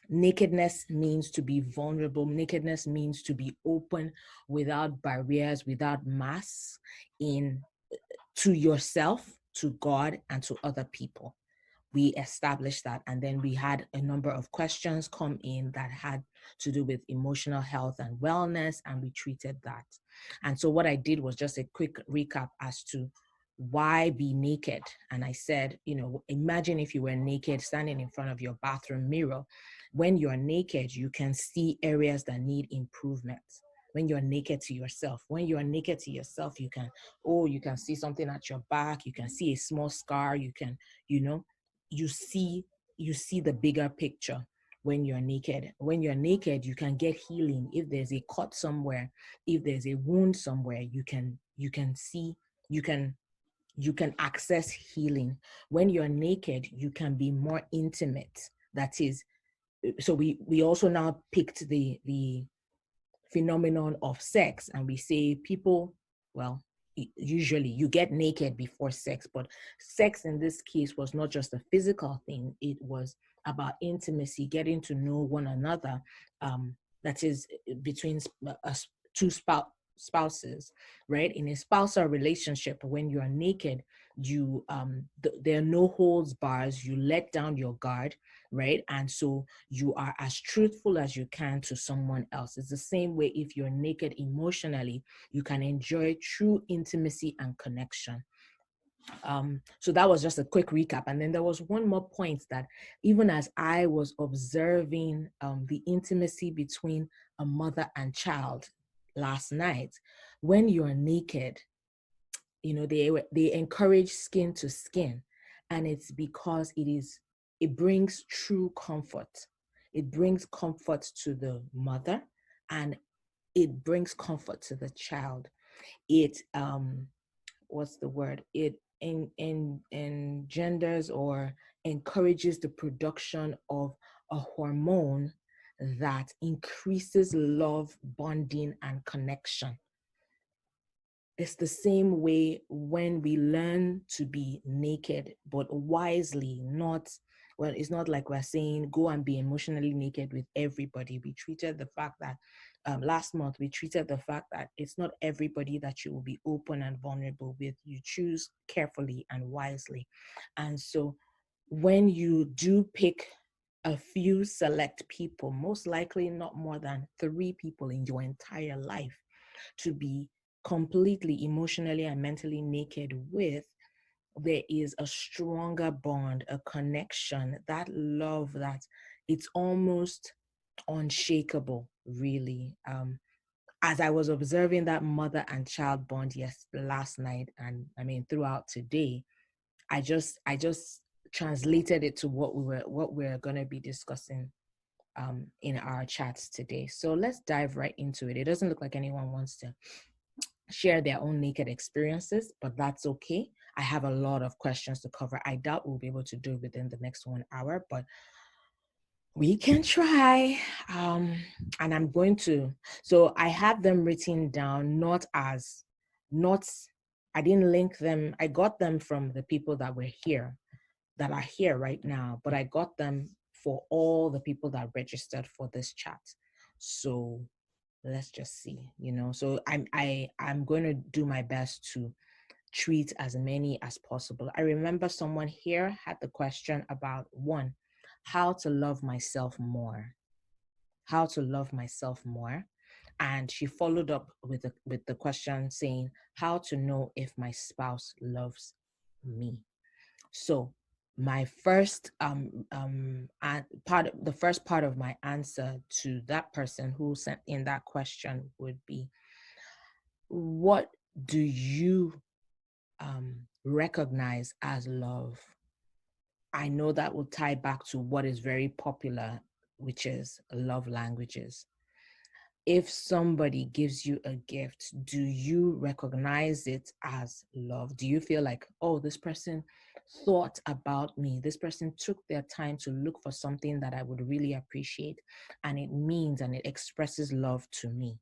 Nakedness means to be vulnerable. Nakedness means to be open without barriers, without masks, in to yourself, to God, and to other people. We established that, and then we had a number of questions come in that had to do with emotional health and wellness, and we treated that. And so what I did was just a quick recap as to why be naked. And I said, imagine if you were naked standing in front of your bathroom mirror. When you're naked, you can see areas that need improvement. When you're naked to yourself, you can, you can see something at your back, you can see a small scar, you can, you know you see you see the bigger picture. When you're naked, you can get healing. If there's a cut somewhere, if there's a wound somewhere, you can see, you can access healing. When you're naked, you can be more intimate. That is, so we also now picked the phenomenon of sex, and we say people, well, usually you get naked before sex, but sex in this case was not just a physical thing. It was about intimacy, getting to know one another. That is, between two spouses, right? In a spousal relationship, when you are naked, there are no holds bars. You let down your guard, right? And so you are as truthful as you can to someone else. It's the same way. If you're naked emotionally, you can enjoy true intimacy and connection. So that was just a quick recap. And then there was one more point that, even as I was observing the intimacy between a mother and child last night, when you're naked, they encourage skin to skin, and it's because it brings true comfort. It brings comfort to the mother, and it brings comfort to the child. It what's the word, it engenders or encourages the production of a hormone that increases love, bonding, and connection. It's the same way when we learn to be naked, but wisely, not, well, it's not like we're saying go and be emotionally naked with everybody. We treated the fact that last month, we treated the fact that it's not everybody that you will be open and vulnerable with. You choose carefully and wisely. And so when you do pick a few select people, most likely not more than 3 people in your entire life, to be completely emotionally and mentally naked with, there is a stronger bond, a connection, that love that it's almost unshakable, really. As I was observing that mother and child bond last night, and I mean throughout today, I just translated it to what we're going to be discussing in our chats today. So let's dive right into it. It doesn't look like anyone wants to share their own naked experiences, but that's okay. I have a lot of questions to cover. I doubt we'll be able to do it within the next 1 hour, but we can try. And I'm going to, so I have them written down, not, I didn't link them. I got them from the people that are here right now, but I got them for all the people that registered for this chat. So let's just see, so I'm going to do my best to treat as many as possible. I remember someone here had the question about, one, how to love myself more. How to love myself more. And she followed up with the question saying, how to know if my spouse loves me. So my first the first part of my answer to that person who sent in that question would be, what do you recognize as love? I know that will tie back to what is very popular, which is love languages. If somebody gives you a gift, do you recognize it as love? Do you feel like, oh, this person thought about me? This person took their time to look for something that I would really appreciate, and it means and it expresses love to me.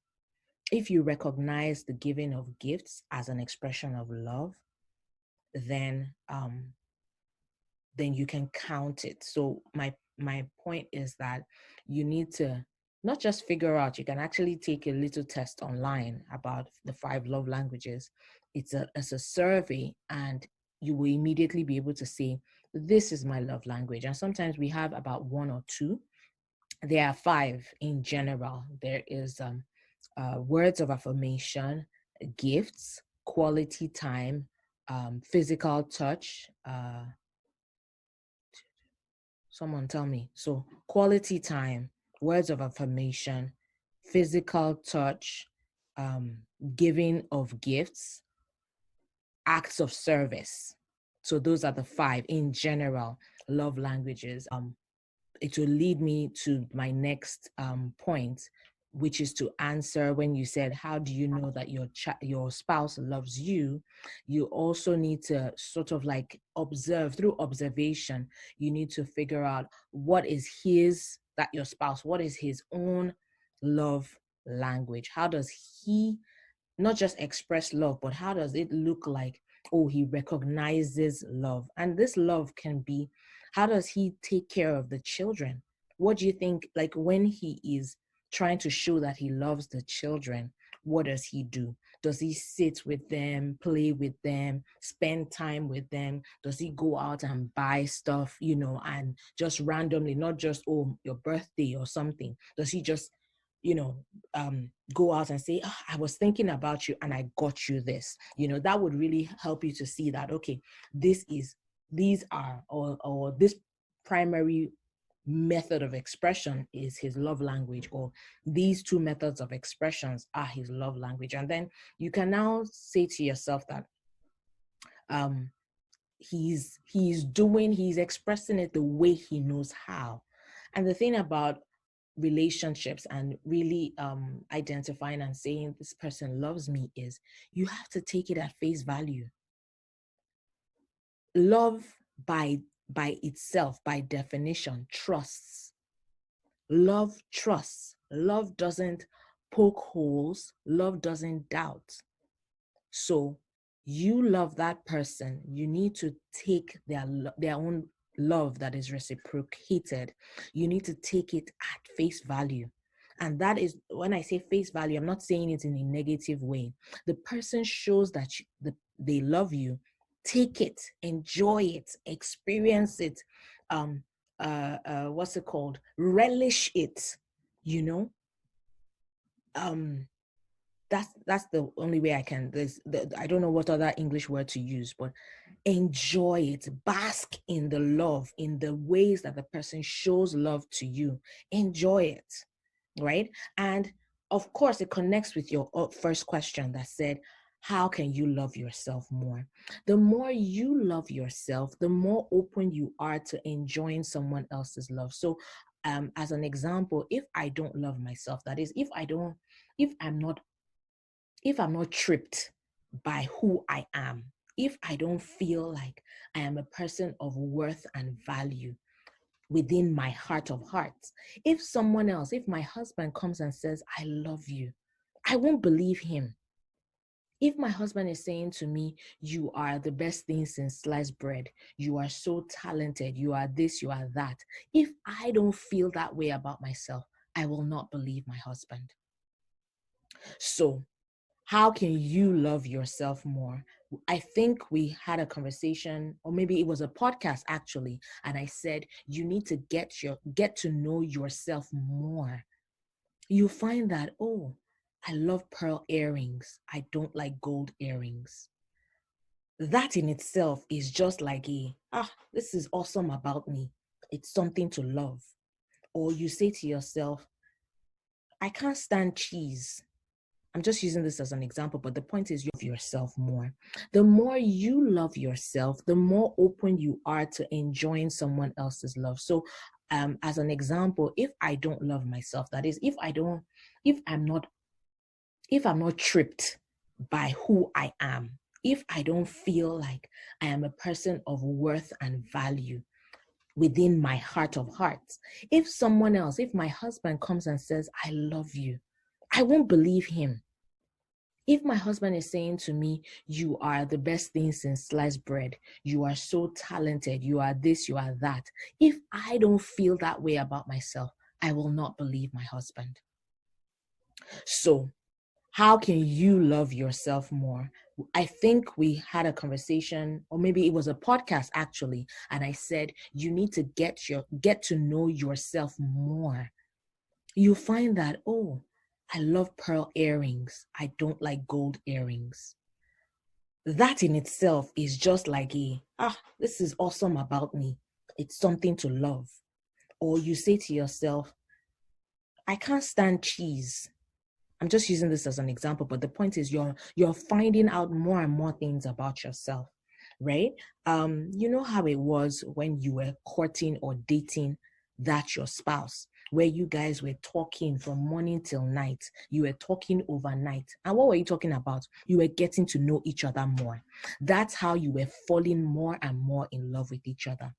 If you recognize the giving of gifts as an expression of love, then you can count it. So my my point is that you need to not just figure out, you can actually take a little test online about the 5 love languages. It's a survey, and you will immediately be able to say, this is my love language. And sometimes we have about 1 or 2. There are 5 in general. There is words of affirmation, gifts, quality time, physical touch. Someone tell me. So quality time, words of affirmation, physical touch, um, giving of gifts, acts of service. So those are the 5 in general love languages. It will lead me to my next point, which is to answer when you said, how do you know that your spouse loves you? You also need to sort of like observe. Through observation, you need to figure out what is what is his own love language. How does he not just express love, but how does it look like, oh, he recognizes love? And this love can be, how does he take care of the children? What do you think, like when he is trying to show that he loves the children, what does he do? Does he sit with them, play with them, spend time with them? Does he go out and buy stuff, and just randomly, not just, oh, your birthday or something? Does he just, you know, go out and say, oh, I was thinking about you and I got you this? That would really help you to see that, okay, these are, or this primary method of expression is his love language, or these 2 methods of expressions are his love language. And then you can now say to yourself that he's expressing it the way he knows how. And the thing about relationships and really identifying and saying this person loves me is you have to take it at face value. Love by itself, by definition, trusts. Love trusts. Love doesn't poke holes. Love doesn't doubt. So you love that person, you need to take their own love that is reciprocated. You need to take it at face value. And that is, when I say face value, I'm not saying it in a negative way. The person shows that they love you. Take it, enjoy it, experience it. What's it called? Relish it. That's the only way I can. I don't know what other English word to use, but enjoy it, bask in the love, in the ways that the person shows love to you. Enjoy it, right? And of course, it connects with your first question that said, how can you love yourself more? The more you love yourself, the more open you are to enjoying someone else's love. So, as an example, if I don't love myself, that is, if I'm not tripped by who I am, if I don't feel like I am a person of worth and value within my heart of hearts, if my husband comes and says, I love you, I won't believe him. If my husband is saying to me, you are the best thing since sliced bread, you are so talented, you are this, you are that, if I don't feel that way about myself, I will not believe my husband. So, how can you love yourself more? I think we had a conversation, or maybe it was a podcast actually, and I said you need to get to know yourself more. You find that, oh, I love pearl earrings, I don't like gold earrings. That in itself is just like this is awesome about me. It's something to love. Or you say to yourself, I can't stand cheese. I'm just using this as an example, but the point is you love yourself more. The more you love yourself, the more open you are to enjoying someone else's love. So as an example, if I don't love myself, that is, if I'm not tripped by who I am, if I don't feel like I am a person of worth and value within my heart of hearts, if my husband comes and says, I love you, I won't believe him. If my husband is saying to me, you are the best thing since sliced bread, you are so talented, you are this, you are that. If I don't feel that way about myself, I will not believe my husband. So how can you love yourself more? I think we had a conversation, or maybe it was a podcast actually, and I said you need to get to know yourself more. You find that, oh, I love pearl earrings, I don't like gold earrings. That in itself is just like this is awesome about me. It's something to love. Or you say to yourself, I can't stand cheese. I'm just using this as an example, but the point is you're finding out more and more things about yourself, right? You know how it was when you were courting or dating that your spouse, where you guys were talking from morning till night, you were talking overnight. And what were you talking about? You were getting to know each other more. That's how you were falling more and more in love with each other.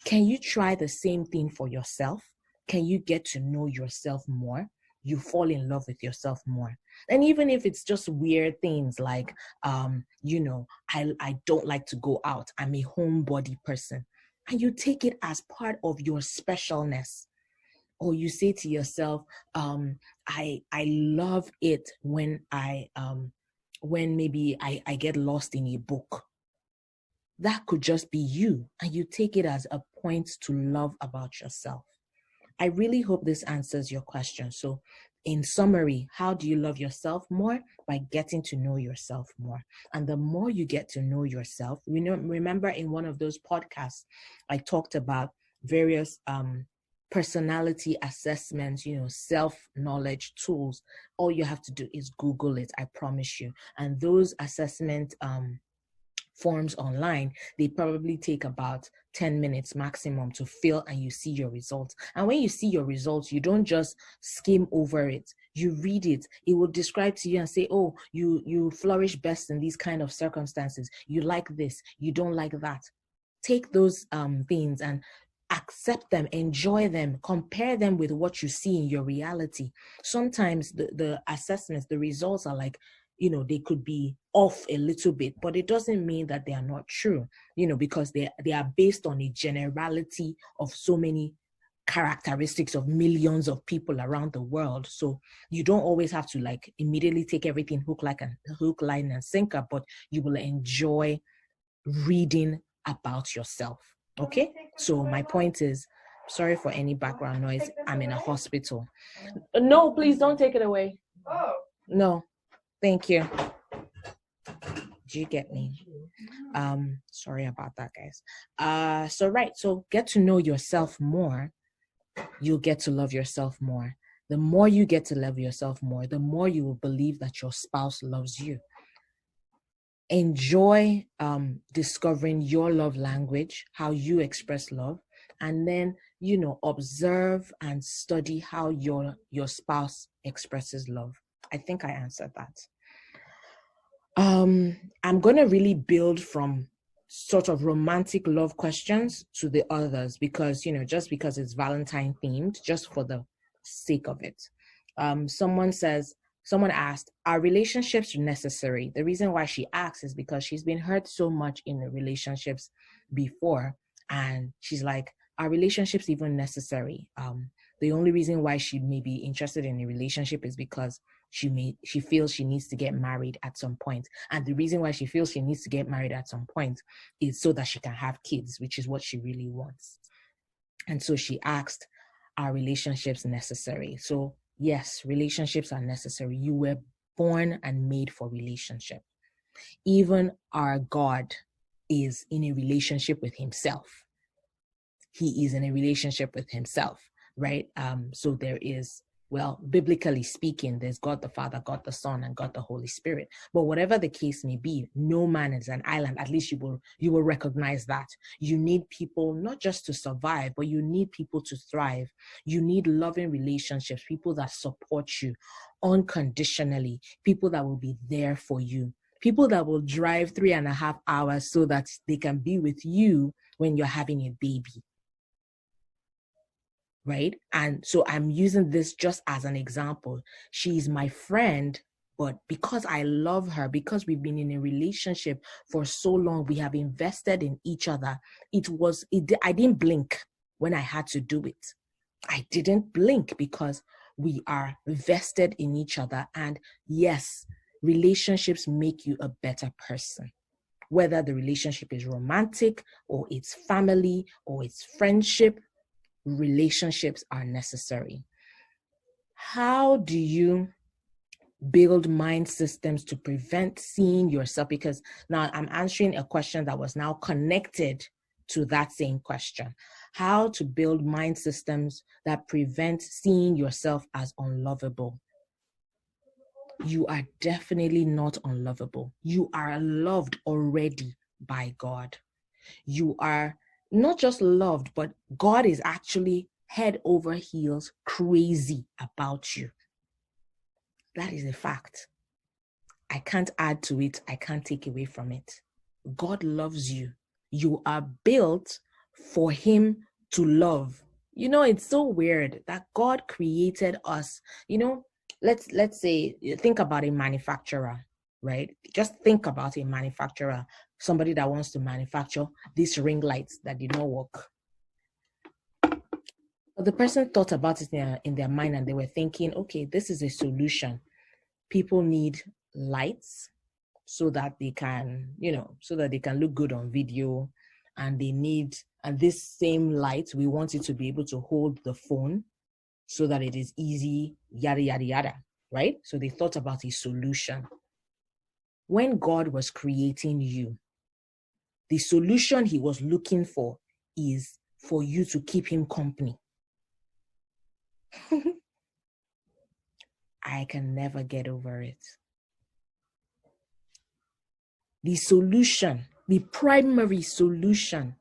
Can you try the same thing for yourself? Can you get to know yourself more? You fall in love with yourself more. And even if it's just weird things like, I don't like to go out. I'm a homebody person. And you take it as part of your specialness. Or you say to yourself, I love it when when maybe I get lost in a book. That could just be you, and you take it as a point to love about yourself. I really hope this answers your question. So in summary, how do you love yourself more? By getting to know yourself more. And the more you get to know yourself, remember in one of those podcasts, I talked about various personality assessments, self-knowledge tools. All you have to do is Google it, I promise you. And those assessment forms online, they probably take about 10 minutes maximum to fill, and you see your results. And when you see your results, you don't just skim over it. You read it. It will describe to you and say, oh, you flourish best in these kind of circumstances. You like this, you don't like that. Take those things and accept them, enjoy them, compare them with what you see in your reality. Sometimes the assessments, the results are like, they could be off a little bit, but it doesn't mean that they are not true, because they are based on a generality of so many characteristics of millions of people around the world. So you don't always have to like immediately take everything hook, line, and sinker, but you will enjoy reading about yourself. Okay? So my point is, sorry for any background noise. I'm in a hospital. No, please don't take it away. Oh. No. Thank you. Do you get me? Sorry about that, guys. So get to know yourself more. You'll get to love yourself more. The more you get to love yourself more, the more you will believe that your spouse loves you. Enjoy discovering your love language, how you express love, and then observe and study how your spouse expresses love. I think I answered that. I'm going to really build from sort of romantic love questions to the others because, just because it's Valentine themed, just for the sake of it. Someone asked, are relationships necessary? The reason why she asks is because she's been hurt so much in the relationships before. And she's like, are relationships even necessary? The only reason why she may be interested in a relationship is because she feels she needs to get married at some point. And the reason why she feels she needs to get married at some point is so that she can have kids, which is what she really wants. And so she asked, are relationships necessary? So yes, relationships are necessary. You were born and made for relationship. Even our God is in a relationship with himself. He is in a relationship with himself, right? So there is, well, biblically speaking, there's God the Father, God the Son, and God the Holy Spirit. But whatever the case may be, no man is an island. At least you will recognize that. You need people not just to survive, but you need people to thrive. You need loving relationships, people that support you unconditionally, people that will be there for you, people that will drive 3.5 hours so that they can be with you when you're having a baby. Right? And so I'm using this just as an example. She's my friend, But because I love her, because we've been in a relationship for so long, we have invested in each other. I didn't blink when I had to do it. I didn't blink because we are vested in each other. And yes, relationships make you a better person. Whether the relationship is romantic or it's family or it's friendship, relationships are necessary. How do you build mind systems to prevent seeing yourself? Because now I'm answering a question that was now connected to that same question. How to build mind systems that prevent seeing yourself as unlovable. You are definitely not unlovable. You are loved already by God. You are not just loved, but God is actually head over heels crazy about you. That is a fact. I can't add to it. I can't take away from it. God loves you. You are built for him to love. You know, it's so weird that God created us. You know, let's say, think about a manufacturer, right? Just think about a manufacturer, somebody that wants to manufacture these ring lights that did not work. But the person thought about it in their mind, and they were thinking, okay, this is a solution. People need lights so that they can, so that they can look good on video. And and this same light, we want it to be able to hold the phone so that it is easy, yada, yada, yada, right? So they thought about a solution. When God was creating you, the solution he was looking for is for you to keep him company. I can never get over it. The solution, the primary solution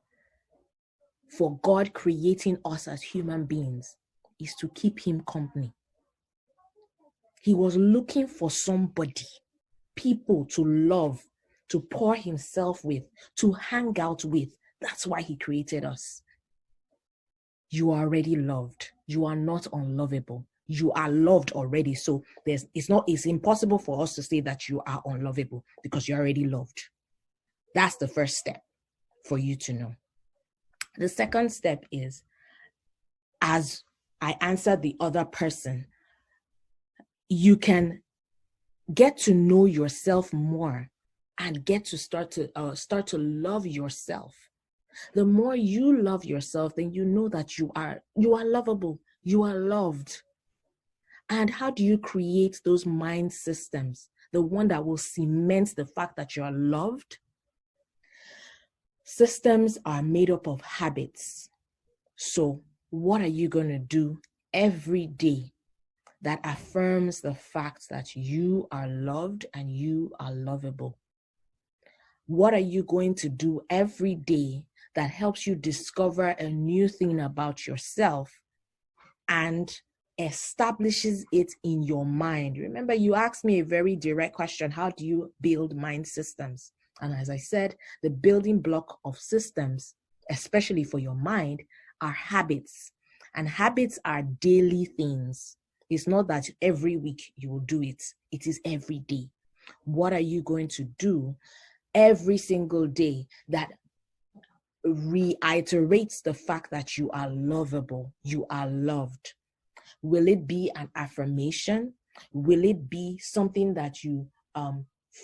for God creating us as human beings is to keep him company. He was looking for somebody, people to love, to pour himself with, to hang out with. That's why he created us. You are already loved. You are not unlovable. You are loved already. So it's impossible for us to say that you are unlovable because you're already loved. That's the first step for you to know. The second step is, as I answer the other person, you can get to know yourself more and get to start to love yourself. The more you love yourself, then you know that you are lovable, you are loved. And how do you create those mind systems? The one that will cement the fact that you are loved. Systems are made up of habits. So what are you going to do every day that affirms the fact that you are loved and you are lovable? What are you going to do every day that helps you discover a new thing about yourself and establishes it in your mind? Remember, you asked me a very direct question. How do you build mind systems? And as I said, the building block of systems, especially for your mind, are habits. And habits are daily things. It's not that every week you will do it. It is every day. What are you going to do every single day that reiterates the fact that you are lovable, you are loved? Will it be an affirmation? Will it be something that you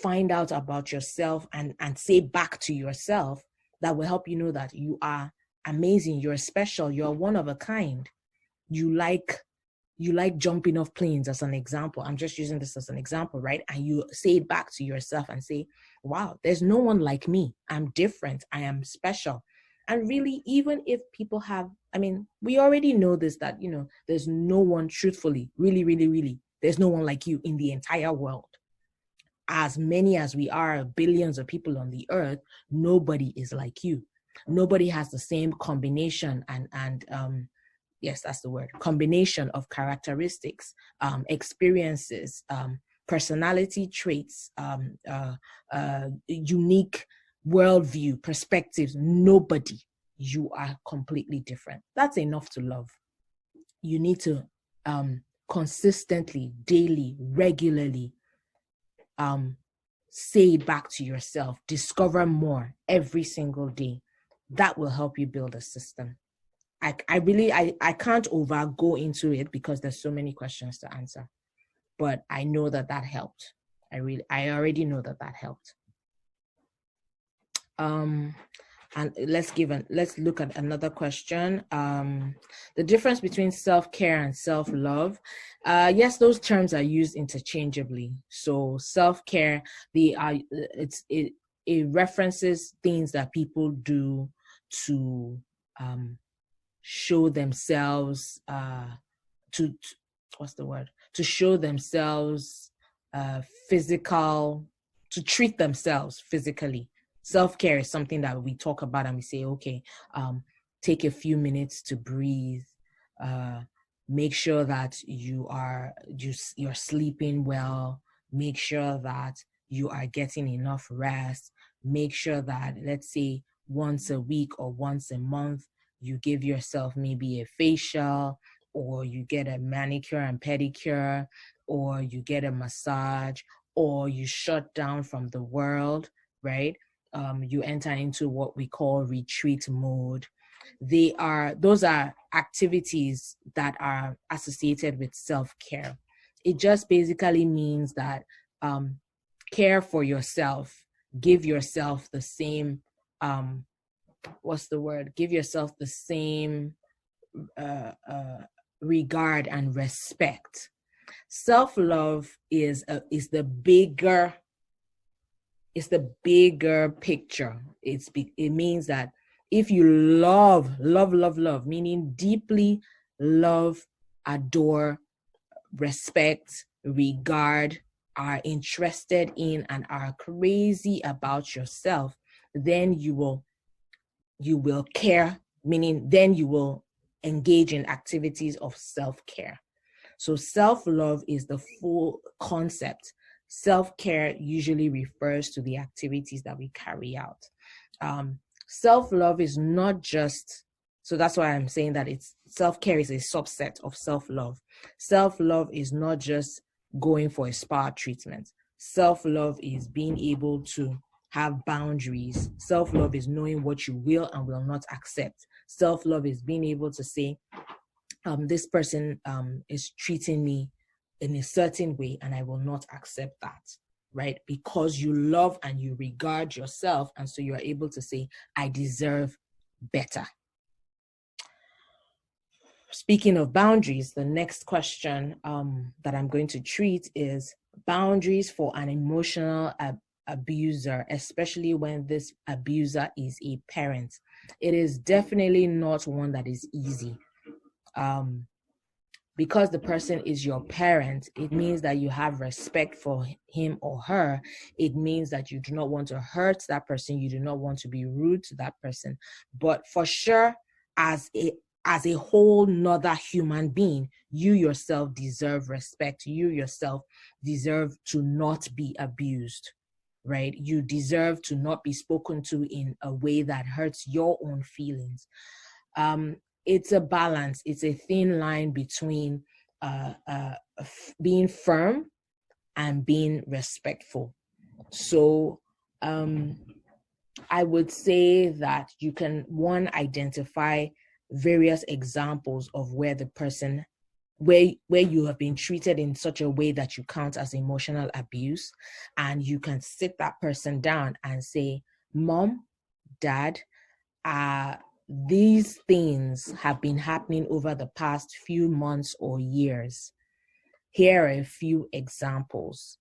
find out about yourself and say back to yourself that will help you know that you are amazing, you're special, you're one of a kind? You like jumping off planes, as an example. I'm just using this as an example, right? And you say it back to yourself and say, wow, there's no one like me. I'm different. I am special. And really, even if people we already know this, that, there's no one, truthfully, really, really, really, there's no one like you in the entire world. As many as we are, billions of people on the earth, nobody is like you. Nobody has the same combination and yes, that's the word, combination of characteristics, experiences, personality traits, unique worldview, perspectives. Nobody. You are completely different. That's enough to love. You need to consistently, daily, regularly say it back to yourself. Discover more every single day. That will help you build a system. I can't go into it because there's so many questions to answer, but I know that helped. I already know that helped. And let's look at another question. The difference between self-care and self-love. Yes, those terms are used interchangeably. So self-care, it references things that people do to show themselves, to show themselves physical, to treat themselves physically. Self-care is something that we talk about and we say, okay, take a few minutes to breathe, make sure that you're sleeping well, make sure that you are getting enough rest, make sure that, let's say, once a week or once a month, you give yourself maybe a facial, or you get a manicure and pedicure, or you get a massage, or you shut down from the world, right? You enter into what we call retreat mode. Those are activities that are associated with self-care. It just basically means that care for yourself, give yourself the same, give yourself the same regard and respect. Self-love is the bigger picture. It means that if you love, meaning deeply love, adore, respect, regard, are interested in, and are crazy about yourself, then you will care, meaning then you will engage in activities of self-care. So self-love is the full concept. Self-care usually refers to the activities that we carry out. Self-love is not just, so that's why I'm saying that self-care is a subset of self-love. Self-love is not just going for a spa treatment. Self-love is being able to have boundaries. Self-love is knowing what you will and will not accept. Self-love is being able to say, this person is treating me in a certain way and I will not accept that, right? Because you love and you regard yourself, and so you are able to say, I deserve better. Speaking of boundaries, the next question that I'm going to treat is boundaries for an emotional abuser, especially when this abuser is a parent. It is definitely not one that is easy. Because the person is your parent, it means that you have respect for him or her. It means that you do not want to hurt that person. You do not want to be rude to that person. But for sure, as a whole nother human being, you yourself deserve respect. You yourself deserve to not be abused, right? You deserve to not be spoken to in a way that hurts your own feelings. It's a balance. It's a thin line between being firm and being respectful. So I would say that you can, one, identify various examples of where the person, where you have been treated in such a way that you count as emotional abuse, and you can sit that person down and say, Mom, Dad, these things have been happening over the past few months or years. Here are a few examples.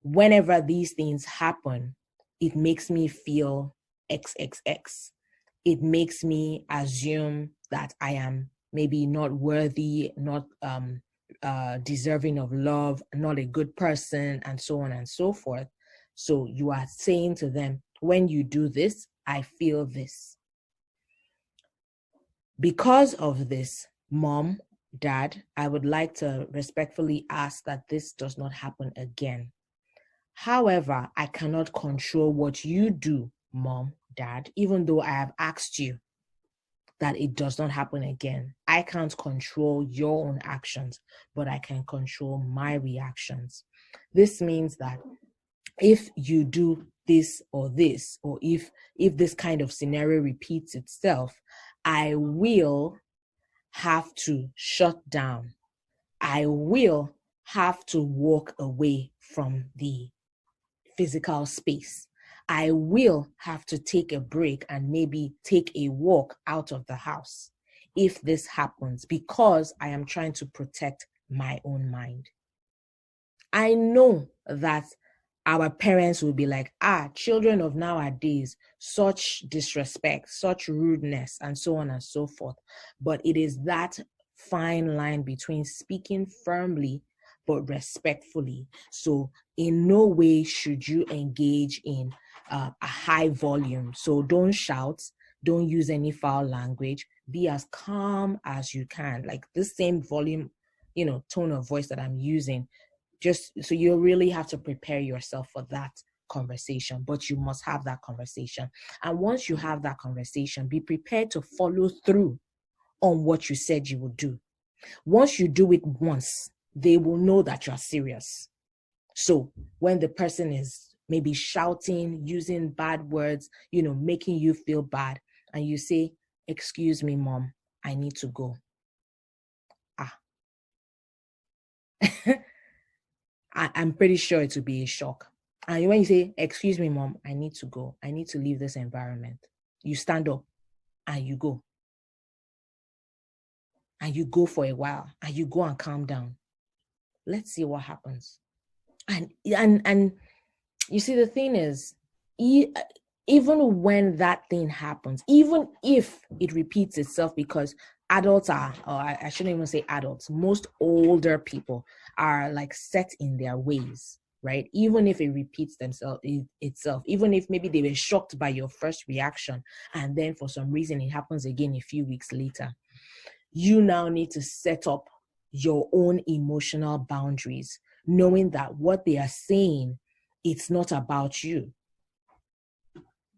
Whenever these things happen, it makes me feel XXX. It makes me assume that I am maybe not worthy, not deserving of love, not a good person, and so on and so forth. So you are saying to them, when you do this, I feel this. Because of this, Mom, Dad, I would like to respectfully ask that this does not happen again. However, I cannot control what you do, Mom, Dad, even though I have asked you. that it does not happen again. I can't control your own actions, but I can control my reactions. This means that if you do this, or if this kind of scenario repeats itself, I will have to shut down. I will have to walk away from the physical space. I will have to take a break and maybe take a walk out of the house if this happens, because I am trying to protect my own mind. I know that our parents will be like, children of nowadays, such disrespect, such rudeness, and so on and so forth. But it is that fine line between speaking firmly but respectfully. So in no way should you engage in a high volume. So don't shout, don't use any foul language, be as calm as you can. Like this same volume, tone of voice that I'm using, just so you really have to prepare yourself for that conversation, but you must have that conversation. And once you have that conversation, be prepared to follow through on what you said you would do. Once you do it once, they will know that you're serious. So when the person is maybe shouting, using bad words, making you feel bad, and you say, "Excuse me, mom, I need to go." I'm pretty sure it will be a shock. And when you say, "Excuse me, mom, I need to go. I need to leave this environment," you stand up and you go. And you go for a while and you go and calm down. Let's see what happens. And you see, the thing is, even when that thing happens, even if it repeats itself, because adults are, or I shouldn't even say adults, most older people are like set in their ways, right? Even if it repeats itself, even if maybe they were shocked by your first reaction, and then for some reason it happens again a few weeks later, you now need to set up your own emotional boundaries, knowing that what they are saying, it's not about you.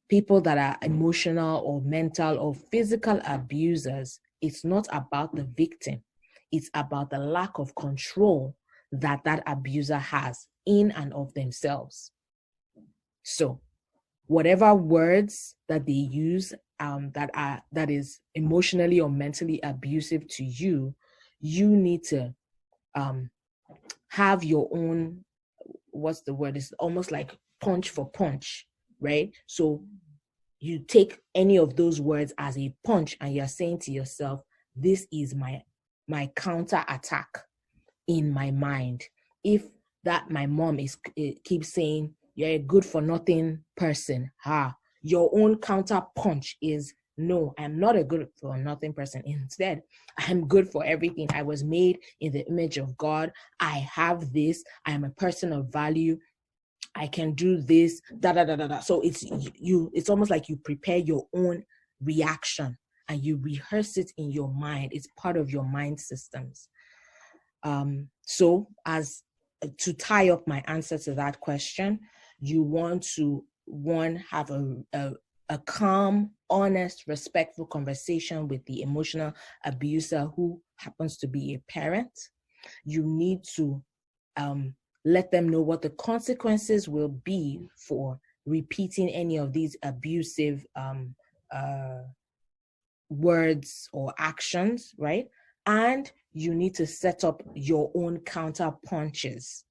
People that are emotional or mental or physical abusers, it's not about the victim. It's about the lack of control that abuser has in and of themselves. So whatever words that they use that is emotionally or mentally abusive to you, you need to have your own, what's the word? It's almost like punch for punch, right? So you take any of those words as a punch and you're saying to yourself, this is my counter attack in my mind. If that my mom keeps saying, "You're a good for nothing person," your own counter punch is, "No, I'm not a good for nothing person. Instead, I'm good for everything. I was made in the image of God. I have this. I'm a person of value. I can do this, da da da da da." So it's almost like you prepare your own reaction and you rehearse it in your mind. It's part of your mind systems. So as to tie up my answer to that question, you want to, one, have a calm, honest, respectful conversation with the emotional abuser who happens to be a parent. You need to let them know what the consequences will be for repeating any of these abusive words or actions, right? And you need to set up your own counter punches.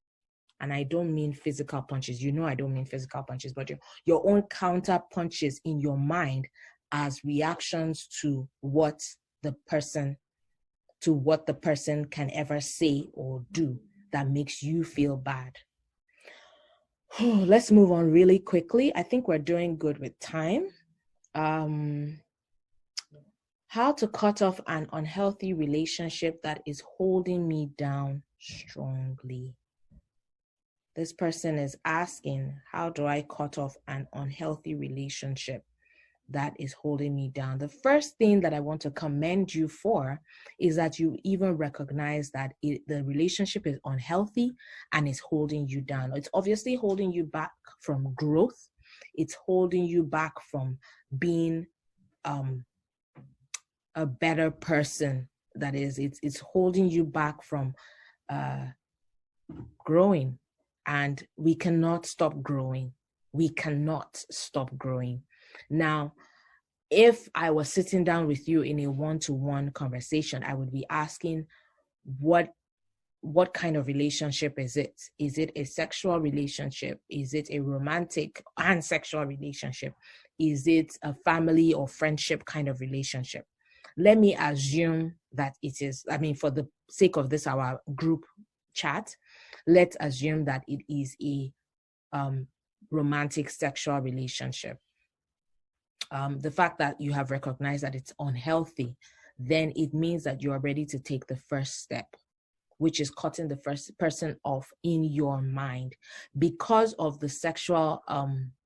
And I don't mean physical punches. I don't mean physical punches, but your own counter punches in your mind as reactions to what the person can ever say or do that makes you feel bad. Let's move on really quickly. I think we're doing good with time. How to cut off an unhealthy relationship that is holding me down strongly. This person is asking, how do I cut off an unhealthy relationship that is holding me down? The first thing that I want to commend you for is that you even recognize that the relationship is unhealthy and is holding you down. It's obviously holding you back from growth. It's holding you back from being a better person. That is, it's holding you back from growing, and we cannot stop growing. We cannot stop growing. Now, if I was sitting down with you in a one-to-one conversation, I would be asking, what kind of relationship is it? Is it a sexual relationship? Is it a romantic and sexual relationship? Is it a family or friendship kind of relationship? Let me assume that it is, I mean, for the sake of this, our group chat, let's assume that it is a romantic sexual relationship. The fact that you have recognized that it's unhealthy, then it means that you are ready to take the first step, which is cutting the first person off in your mind because of the sexual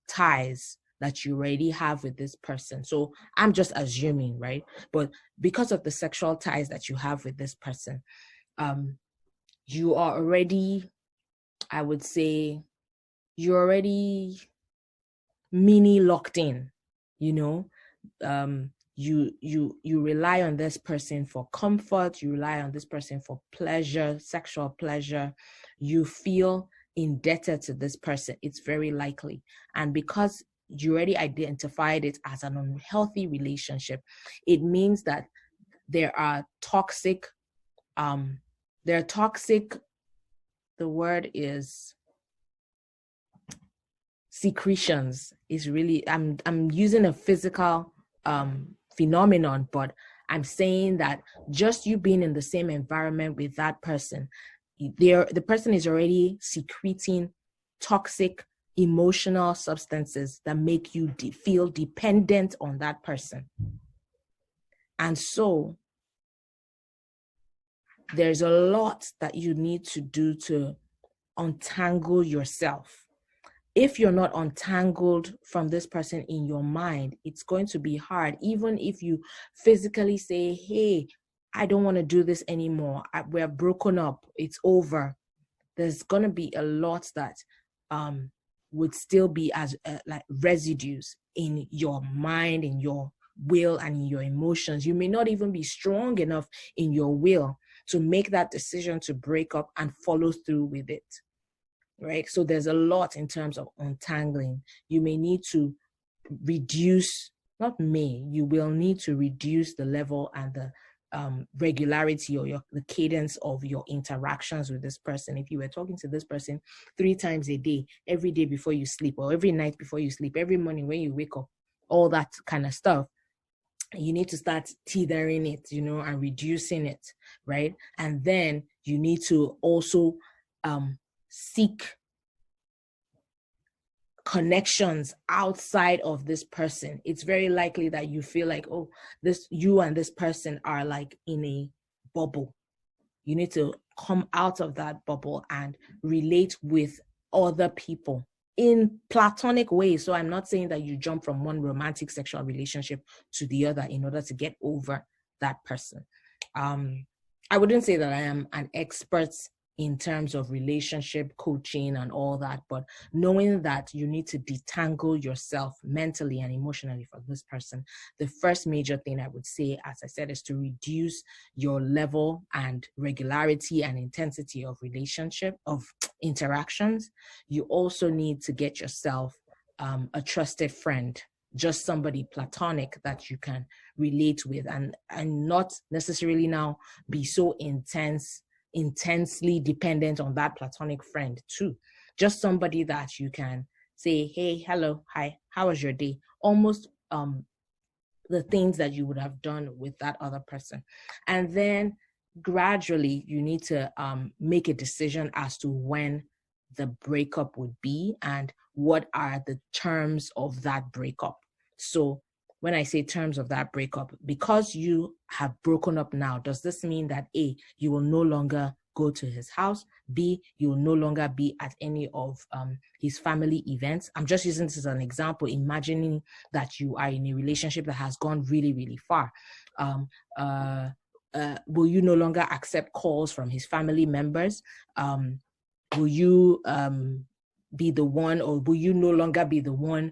ties that you already have with this person. So I'm just assuming, right? But because of the sexual ties that you have with this person, you are already, I would say, you're already mini locked in, you know. You rely on this person for comfort, you rely on this person for pleasure, sexual pleasure, you feel indebted to this person, it's very likely. And because you already identified it as an unhealthy relationship, it means that there are toxic, the word is secretions. Is really, I'm using a physical phenomenon, but I'm saying that just you being in the same environment with that person, the person is already secreting toxic emotional substances that make you feel dependent on that person. And so there's a lot that you need to do to untangle yourself. If you're not untangled from this person in your mind, it's going to be hard. Even if you physically say, hey, I don't want to do this anymore, we're broken up, it's over, there's going to be a lot that would still be as like residues in your mind, in your will, and in your emotions. You may not even be strong enough in your will to make that decision to break up and follow through with it. Right? So there's a lot in terms of untangling. You may need to reduce, you will need to reduce the level and the regularity or the cadence of your interactions with this person. If you were talking to this person 3 times a day, every day before you sleep, or every night before you sleep, every morning when you wake up, all that kind of stuff, you need to start tethering it, and reducing it, right? And then you need to also seek connections outside of this person. It's very likely that you feel like, oh, you and this person are like in a bubble. You need to come out of that bubble and relate with other people in platonic ways. So I'm not saying that you jump from one romantic sexual relationship to the other in order to get over that person. I wouldn't say that I am an expert in terms of relationship coaching and all that, but knowing that you need to detangle yourself mentally and emotionally from this person, the first major thing I would say, as I said, is to reduce your level and regularity and intensity of interactions. You also need to get yourself a trusted friend, just somebody platonic that you can relate with, and not necessarily now be so intensely dependent on that platonic friend too. Just somebody that you can say, hey, hello, hi, how was your day? Almost the things that you would have done with that other person. And then gradually you need to make a decision as to when the breakup would be and what are the terms of that breakup. So when I say terms of that breakup, because you have broken up now, does this mean that A, you will no longer go to his house? B, you will no longer be at any of his family events? I'm just using this as an example, imagining that you are in a relationship that has gone really, really far. Will you no longer accept calls from his family members? Will you be the one, or will you no longer be the one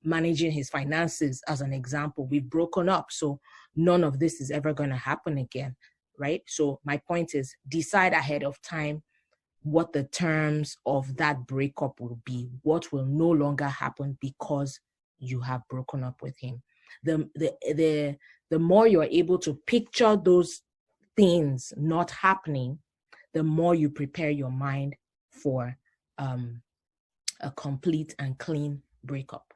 managing his finances? As an example, we've broken up, so none of this is ever going to happen again, right? So my point is, decide ahead of time what the terms of that breakup will be, what will no longer happen because you have broken up with him. The more you're able to picture those things not happening, the more you prepare your mind for a complete and clean breakup.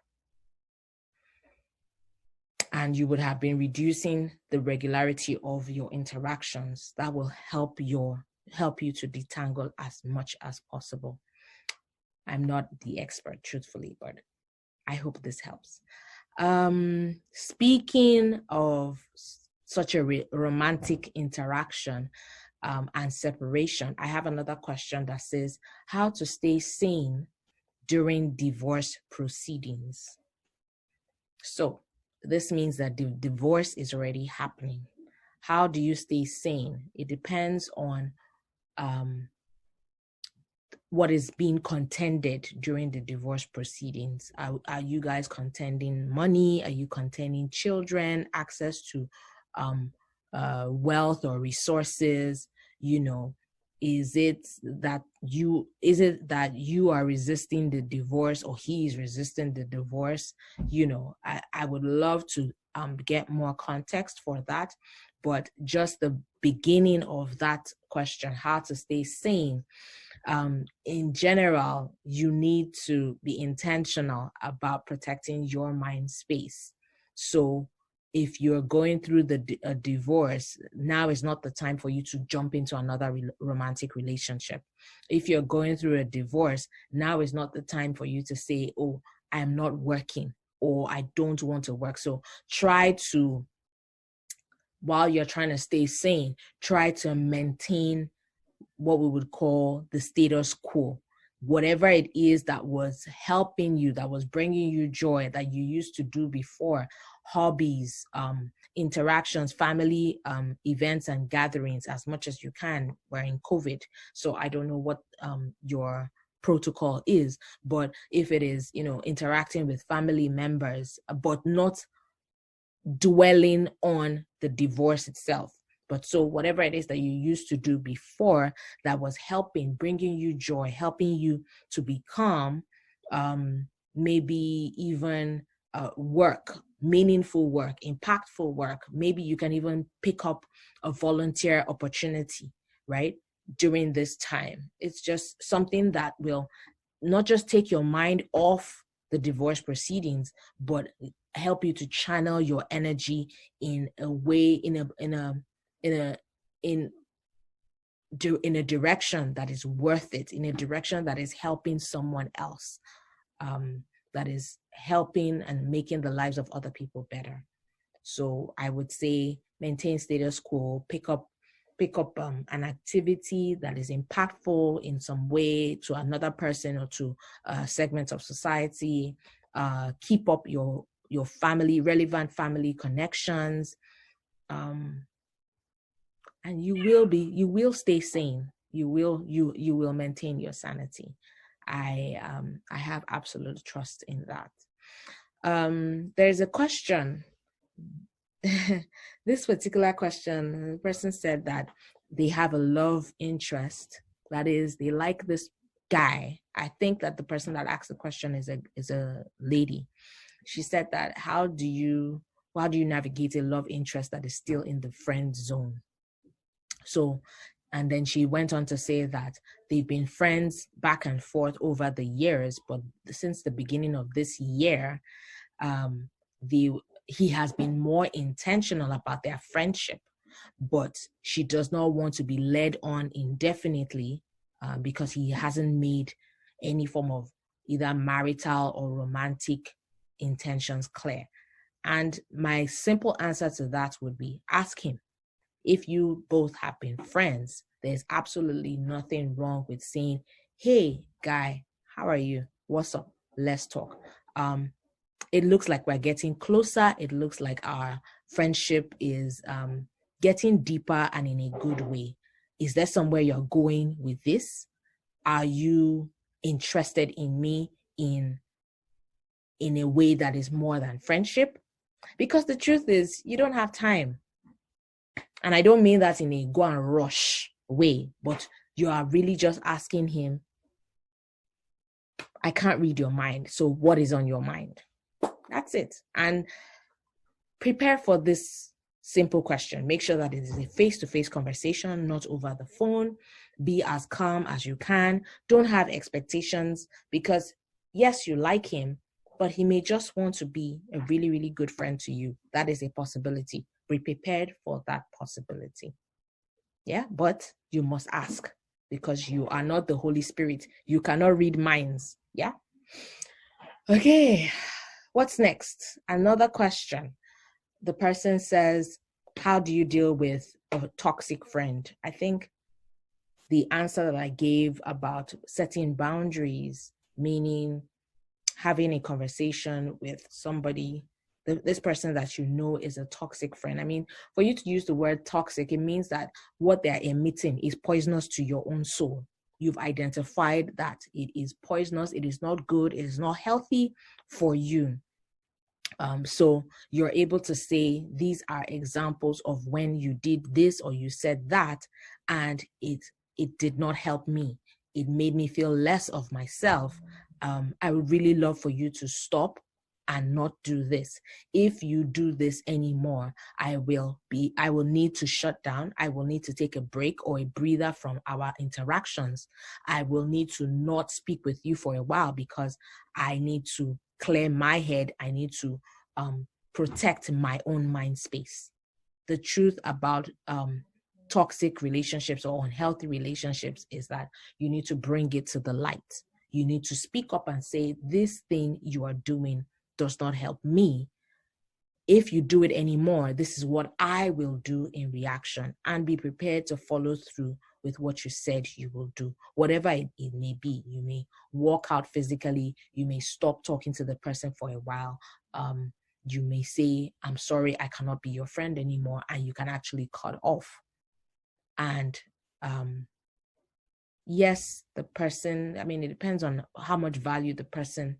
And you would have been reducing the regularity of your interactions. That will help you to detangle as much as possible. I'm not the expert, truthfully, but I hope this helps. Speaking of such a romantic interaction and separation, I have another question that says, how to stay sane during divorce proceedings. So this means that the divorce is already happening. How do you stay sane? It depends on what is being contended during the divorce proceedings. Are you guys contending money? Are you contending children, access to wealth or resources? You know, is it that you are resisting the divorce, or he is resisting the divorce? You know, I would love to get more context for that, but just the beginning of that question, how to stay sane. In general, you need to be intentional about protecting your mind space. So if you're going through a divorce, now is not the time for you to jump into another romantic relationship. If you're going through a divorce, now is not the time for you to say, oh, I'm not working, or I don't want to work. So try to, while you're trying to stay sane, try to maintain what we would call the status quo. Whatever it is that was helping you, that was bringing you joy, that you used to do before, hobbies, interactions, family events and gatherings, as much as you can. We're in COVID, so I don't know what your protocol is, but if it is, interacting with family members, but not dwelling on the divorce itself. But so whatever it is that you used to do before that was helping, bringing you joy, helping you to be calm, maybe even work, meaningful work, impactful work. Maybe you can even pick up a volunteer opportunity, right, during this time. It's just something that will not just take your mind off the divorce proceedings, but help you to channel your energy in a way, in a direction that is worth it, in a direction that is helping someone else, that is helping and making the lives of other people better. So I would say maintain status quo, pick up an activity that is impactful in some way to another person or to segments of society. Keep up your family, relevant family connections, and you will stay sane. You will maintain your sanity. I have absolute trust in that. There's a question. This particular question, the person said that they have a love interest. That is, they like this guy. I think that the person that asked the question is a lady. She said that how do you navigate a love interest that is still in the friend zone? So, and then she went on to say that they've been friends back and forth over the years, but since the beginning of this year, he has been more intentional about their friendship, but she does not want to be led on indefinitely because he hasn't made any form of either marital or romantic intentions clear. And my simple answer to that would be, ask him. If you both have been friends, there's absolutely nothing wrong with saying, hey, guy, how are you? What's up? Let's talk. It looks like we're getting closer. It looks like our friendship is getting deeper and in a good way. Is there somewhere you're going with this? Are you interested in me in a way that is more than friendship? Because the truth is, you don't have time. And I don't mean that in a go and rush way, but you are really just asking him, I can't read your mind. So what is on your mind? That's it. And prepare for this simple question. Make sure that it is a face-to-face conversation, not over the phone. Be as calm as you can. Don't have expectations, because yes, you like him, but he may just want to be a really, really good friend to you. That is a possibility. Be prepared for that possibility. Yeah, but you must ask, because you are not the Holy Spirit. You cannot read minds. Yeah. Okay. What's next? Another question. The person says, how do you deal with a toxic friend? I think the answer that I gave about setting boundaries, meaning having a conversation with somebody, this person that you know is a toxic friend. I mean, for you to use the word toxic, it means that what they're emitting is poisonous to your own soul. You've identified that it is poisonous, it is not good, it is not healthy for you. So you're able to say, these are examples of when you did this or you said that, and it did not help me. It made me feel less of myself. I would really love for you to stop and not do this. If you do this anymore, I will need to shut down. I will need to take a break or a breather from our interactions. I will need to not speak with you for a while, because I need to clear my head. I need to protect my own mind space. The truth about toxic relationships or unhealthy relationships is that you need to bring it to the light. You need to speak up and say, this thing you are doing does not help me. If you do it anymore, this is what I will do in reaction, and be prepared to follow through with what you said you will do. Whatever it may be, you may walk out physically, you may stop talking to the person for a while. You may say, I'm sorry, I cannot be your friend anymore, and you can actually cut off. And yes, the person, I mean, it depends on how much value the person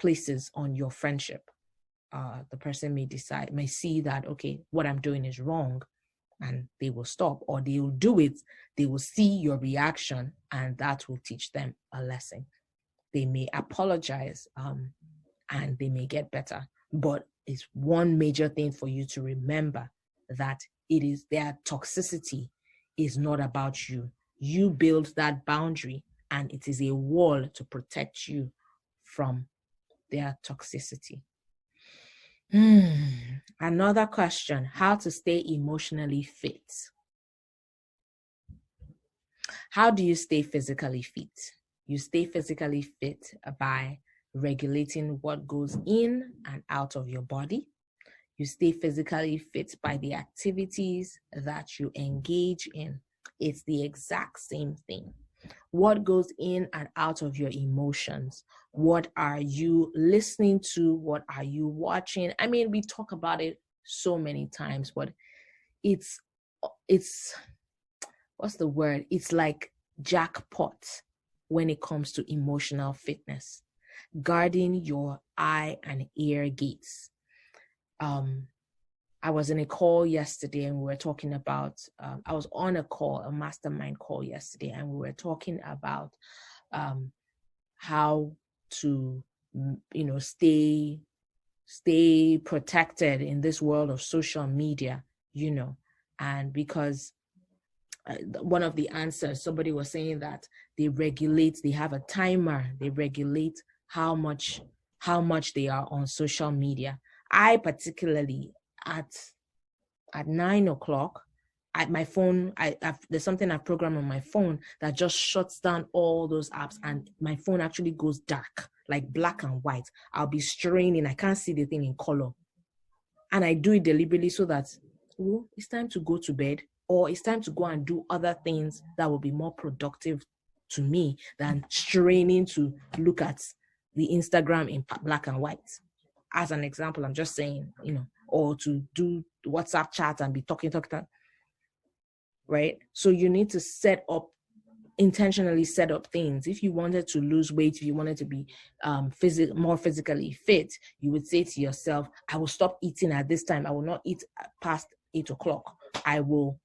places on your friendship. The person may see that, okay, what I'm doing is wrong, and they will stop, or they will do it. They will see your reaction, and that will teach them a lesson. They may apologize, and they may get better. But it's one major thing for you to remember, that it is their toxicity is not about you. You build that boundary, and it is a wall to protect you from their toxicity. Another question, how to stay emotionally fit. How do you stay physically fit? You stay physically fit by regulating what goes in and out of your body. You stay physically fit by the activities that you engage in. It's the exact same thing. What goes in and out of your emotions? What are you listening to? What are you watching? I mean, we talk about it so many times, but it's what's the word? It's like jackpot when it comes to emotional fitness. Guarding your eye and ear gates. I was in a call yesterday, and we were talking about, I was on a call, a mastermind call yesterday, and we were talking about how to, stay protected in this world of social media, and because one of the answers, somebody was saying that they have a timer, they regulate how much they are on social media. I particularly, at 9:00, at my phone, there's something I programmed on my phone that just shuts down all those apps, and my phone actually goes dark, like black and white. I'll be straining, I can't see the thing in color. And I do it deliberately so that, it's time to go to bed, or it's time to go and do other things that will be more productive to me than straining to look at the Instagram in black and white. As an example, I'm just saying, or to do WhatsApp chat and be talking, right? So you need to set up intentionally set up things. If you wanted to lose weight, if you wanted to be more physically fit, you would say to yourself, I will stop eating at this time. I will not eat past 8 o'clock. I will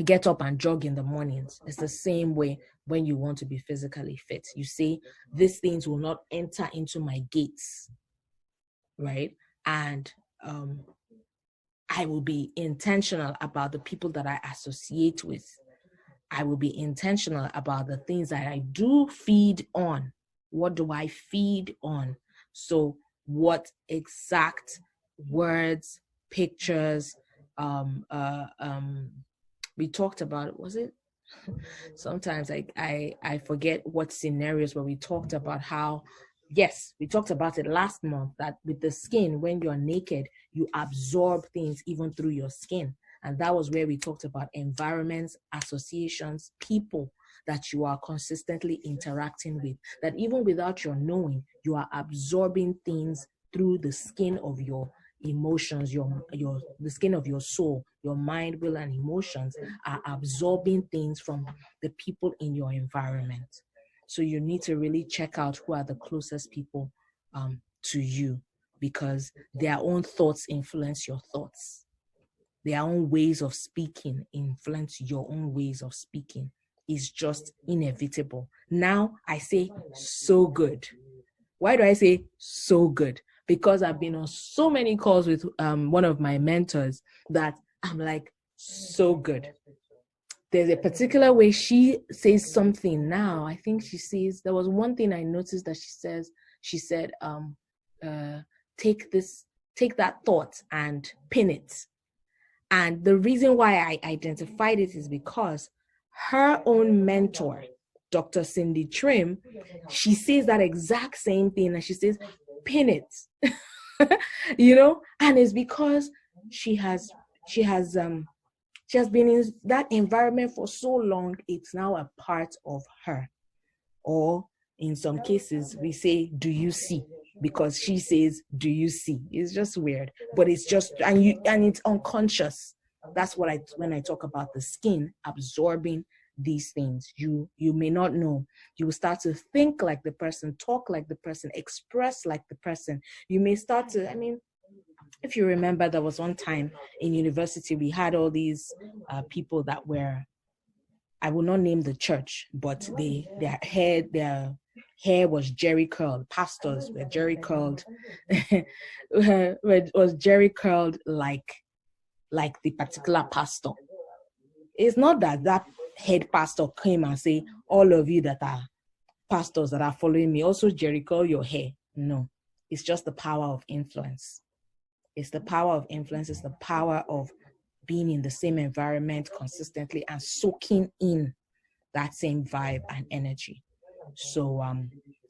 get up and jog in the mornings. It's the same way when you want to be physically fit. You say, these things will not enter into my gates, right? And I will be intentional about the people that I associate with. I will be intentional about the things that I do feed on. What do I feed on? So what exact words, pictures, we talked about, was it? Sometimes I forget what scenarios where we talked about how, yes, we talked about it last month, that with the skin, when you're naked, you absorb things even through your skin. And that was where we talked about environments, associations, people that you are consistently interacting with, that even without your knowing, you are absorbing things through the skin of your emotions, the skin of your soul, your mind, will, and emotions are absorbing things from the people in your environment. So you need to really check out who are the closest people to you, because their own thoughts influence your thoughts. Their own ways of speaking influence your own ways of speaking. It's just inevitable. Now I say so good. Why do I say so good? Because I've been on so many calls with one of my mentors that I'm like, so good. There's a particular way she says something now. I think she says, there was one thing I noticed that she said, take that thought and pin it. And the reason why I identified it is because her own mentor, Dr. Cindy Trim, she says that exact same thing, and she says, pin it. And it's because she has been in that environment for so long, it's now a part of her. Or in some cases, we say, do you see? Because she says, do you see? It's just weird, but it's just, and it's unconscious. That's what when I talk about the skin absorbing these things, you may not know. You will start to think like the person, talk like the person, express like the person. You may start to, if you remember, there was one time in university, we had all these people that were, I will not name the church, but their hair was jerry curled. Pastors were jerry curled. was jerry curled like the particular pastor. It's not that head pastor came and say, all of you that are pastors that are following me, also jerry curl your hair. No, it's just the power of influence. It's the power of influence. It's the power of being in the same environment consistently and soaking in that same vibe and energy. So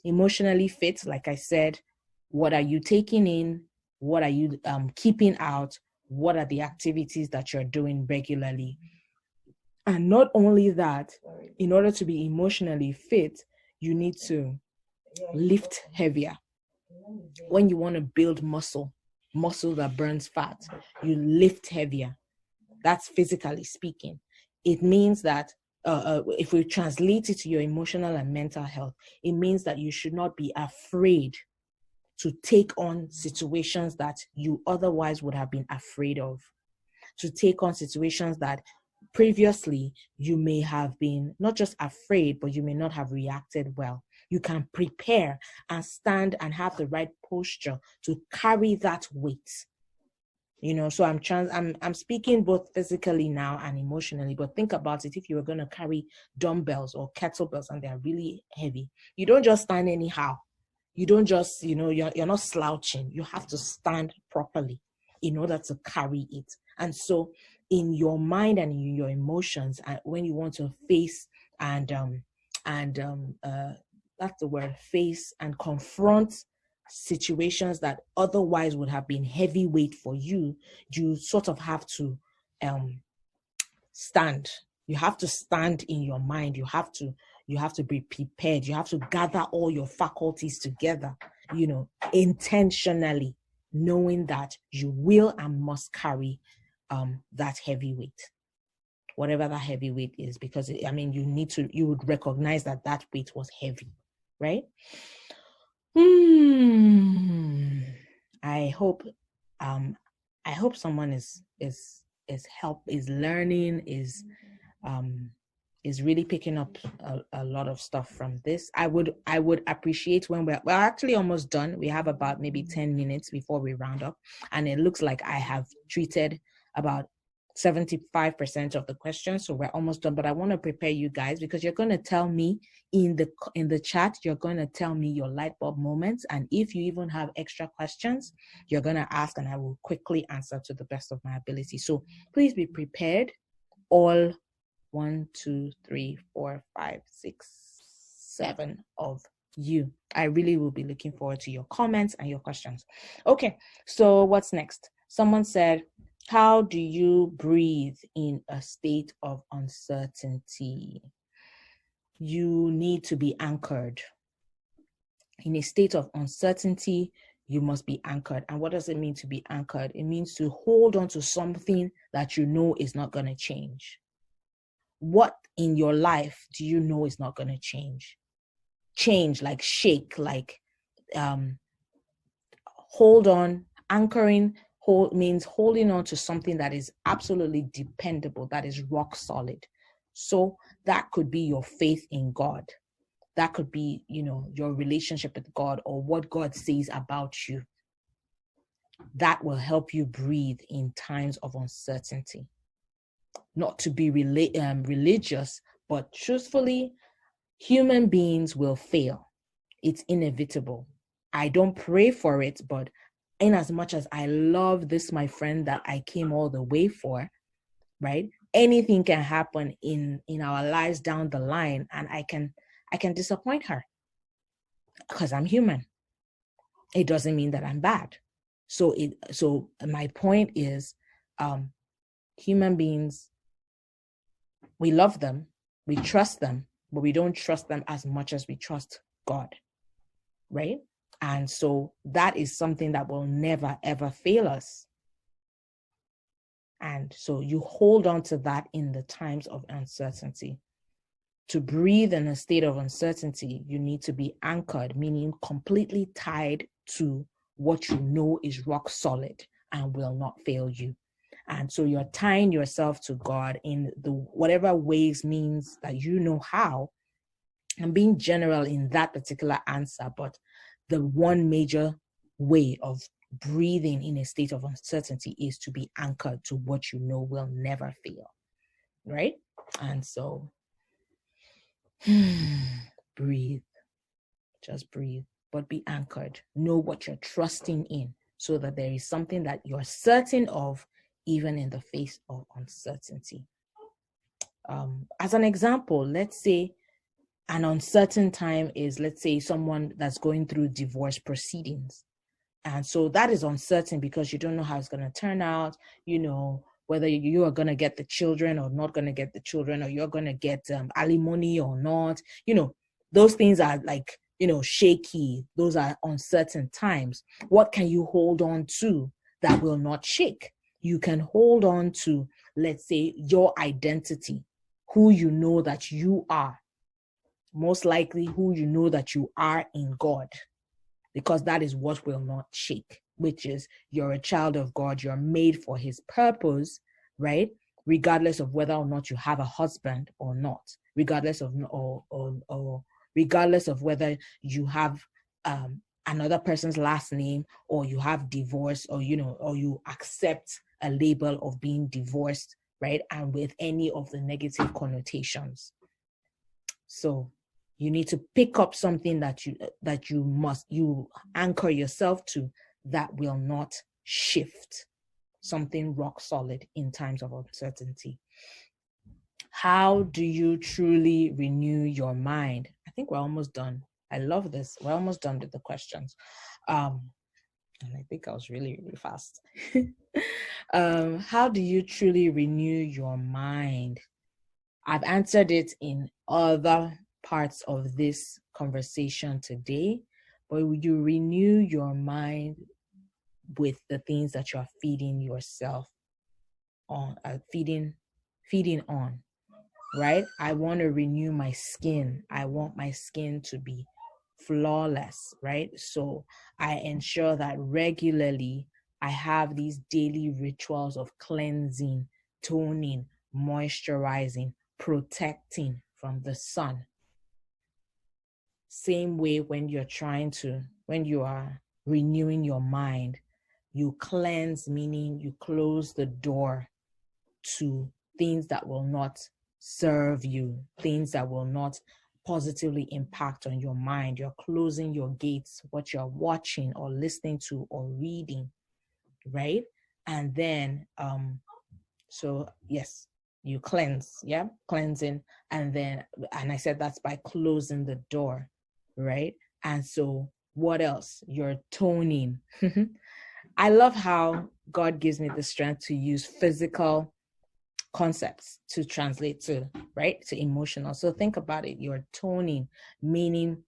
emotionally fit, like I said, what are you taking in? What are you keeping out? What are the activities that you're doing regularly? And not only that, in order to be emotionally fit, you need to lift heavier. When you want to build muscle that burns fat, you lift heavier. That's physically speaking. It means that if we translate it to your emotional and mental health, it means that you should not be afraid to take on situations that you otherwise would have been afraid of, to take on situations that previously you may have been not just afraid, but you may not have reacted well. You can prepare and stand and have the right posture to carry that weight. So I'm speaking both physically now and emotionally, but think about it. If you were going to carry dumbbells or kettlebells and they're really heavy, you don't just stand anyhow. You don't just, you're not slouching. You have to stand properly in order to carry it. And so in your mind and in your emotions, when you want to face that's the word, face and confront situations that otherwise would have been heavyweight for you, you sort of have to stand. You have to stand in your mind. You have to be prepared. You have to gather all your faculties together, intentionally, knowing that you will and must carry that heavy weight. whatever that heavy weight is, because you would recognize that that weight was heavy, right? I hope someone is learning, is really picking up a lot of stuff from this. I would appreciate when we're actually almost done. We have about maybe 10 minutes before we round up, and it looks like I have treated about 75% of the questions, so we're almost done. But I want to prepare you guys, because you're going to tell me in the chat, you're going to tell me your light bulb moments, and if you even have extra questions, you're going to ask, and I will quickly answer to the best of my ability. So please be prepared. All 1, 2, 3, 4, 5, 6, 7 of you. I really will be looking forward to your comments and your questions. Okay, so what's next? Someone said, how do you breathe in a state of uncertainty? You need to be anchored. In a state of uncertainty, you must be anchored. And what does it mean to be anchored? It means to hold on to something that you know is not going to change. What in your life do you know is not going to change? Change, like shake, like hold on. Anchoring means holding on to something that is absolutely dependable, that is rock solid. So that could be your faith in God. That could be, your relationship with God, or what God says about you. That will help you breathe in times of uncertainty. Not to be religious, but truthfully, human beings will fail. It's inevitable. I don't pray for it, but in as much as I love this, my friend, that I came all the way for, right? Anything can happen in our lives down the line, and I can disappoint her, because I'm human. It doesn't mean that I'm bad. So my point is, human beings, we love them, we trust them, but we don't trust them as much as we trust God, right? And so that is something that will never, ever fail us. And so you hold on to that in the times of uncertainty. To breathe in a state of uncertainty, you need to be anchored, meaning completely tied to what you know is rock solid and will not fail you. And so you're tying yourself to God in the whatever ways, means that you know how. I'm being general in that particular answer, but the one major way of breathing in a state of uncertainty is to be anchored to what you know will never fail, right? And so breathe, just breathe, but be anchored. Know what you're trusting in, so that there is something that you're certain of, even in the face of uncertainty. As an example, let's say an uncertain time is, let's say, someone that's going through divorce proceedings. And so that is uncertain, because you don't know how it's going to turn out, whether you are going to get the children or not going to get the children, or you're going to get alimony or not. Those things are like, shaky. Those are uncertain times. What can you hold on to that will not shake? You can hold on to, let's say, your identity, who you know that you are. Most likely who you know that you are in God, because that is what will not shake, which is you're a child of God, you're made for his purpose, right? Regardless of whether or not you have a husband or not, regardless of regardless of whether you have another person's last name, or you have divorce, or or you accept a label of being divorced, right? And with any of the negative connotations. So you need to pick up something that you anchor yourself to, that will not shift, something rock solid in times of uncertainty. How do you truly renew your mind? I think we're almost done. I love this. We're almost done with the questions. And I think I was really, really fast. How do you truly renew your mind? I've answered it in other parts of this conversation today, but you renew your mind with the things that you're feeding yourself on, feeding feeding on, right? I want to renew my skin. I want my skin to be flawless, right? So I ensure that regularly I have these daily rituals of cleansing, toning, moisturizing, protecting from the sun. Same way when when you are renewing your mind, you cleanse, meaning you close the door to things that will not serve you, things that will not positively impact on your mind. You're closing your gates, what you're watching or listening to or reading, right? And then, so yes, you cleanse, yeah, cleansing. And I said that's by closing the door, right? And so what else? You're toning. I love how God gives me the strength to use physical concepts to translate to, right, to emotional. So think about it. You're toning, meaning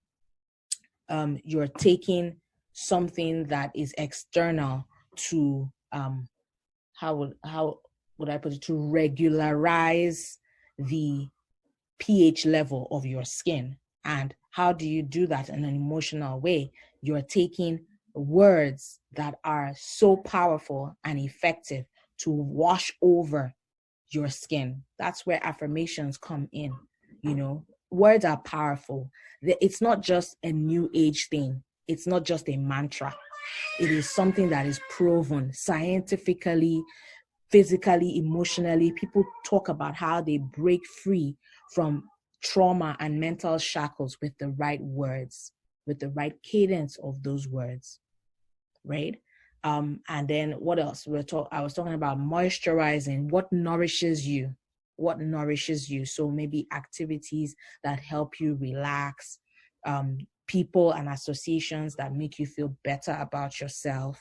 you're taking something that is external to how would I put it, to regularize the pH level of your skin. And how do you do that in an emotional way? You're taking words that are so powerful and effective to wash over your skin. That's where affirmations come in. You know, words are powerful. It's not just a new age thing. It's not just a mantra. It is something that is proven scientifically, physically, emotionally. People talk about how they break free from trauma and mental shackles with the right words, with the right cadence of those words, right? And then what else? I was talking about moisturizing. What nourishes you? What nourishes you? So maybe activities that help you relax, people and associations that make you feel better about yourself.